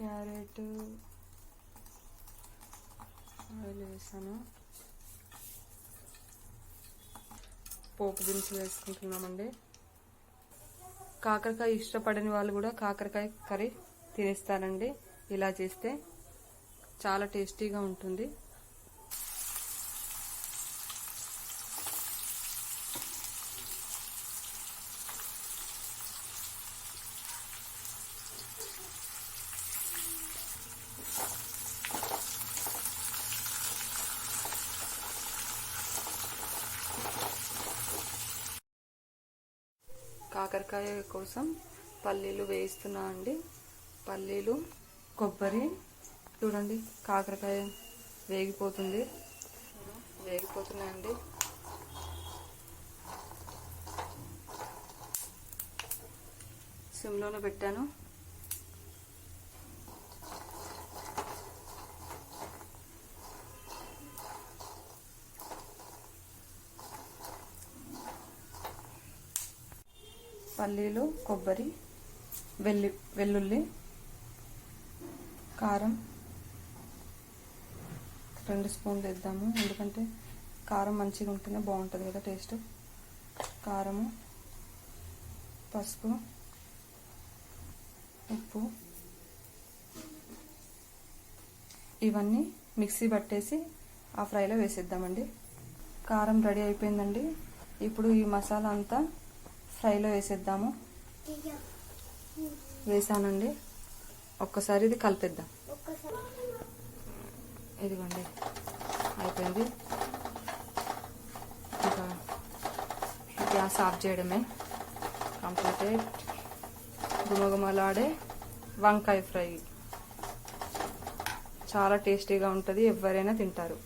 Carrot oil వేసాను. పోపు దినుసులు వేసుకుంటున్నామండి. కాకరకాయ ఇష్టపడని వాళ్ళు కూడా కాకరకాయ కర్రీ తినేస్తారండి. ఇలా చేస్తే చాలా టేస్టీగా ఉంటుంది. కాకరకాయ కోసం పల్లీలు వేయిస్తున్నా అండి. పల్లీలు, కొబ్బరి. చూడండి కాకరకాయ వేగిపోతున్నాయండి. సిమ్లోనే పెట్టాను. పల్లీలు, కొబ్బరి, వెల్లుల్లి, కారం 2 స్పూన్లు వేద్దాము. ఎందుకంటే కారం మంచిగా ఉంటేనే బాగుంటుంది కదా టేస్ట్. కారము, పసుపు, ఉప్పు ఇవన్నీ మిక్సీ పట్టేసి ఆ ఫ్రైలో వేసేద్దామండి. కారం రెడీ అయిపోయిందండి. ఇప్పుడు ఈ మసాలా అంతా ఫ్రైలో వేసేద్దాము. వేసానండి. ఒక్కసారి ఇది కలిపేద్దాం. ఇదిగోండి అయిపోయింది. ఇంకా గ్యాస్ ఆఫ్ చేయడమే. కంప్లీటెడ్. గుమగుమలాడే వంకాయ ఫ్రై చాలా టేస్టీగా ఉంటుంది. ఎవరైనా తింటారు.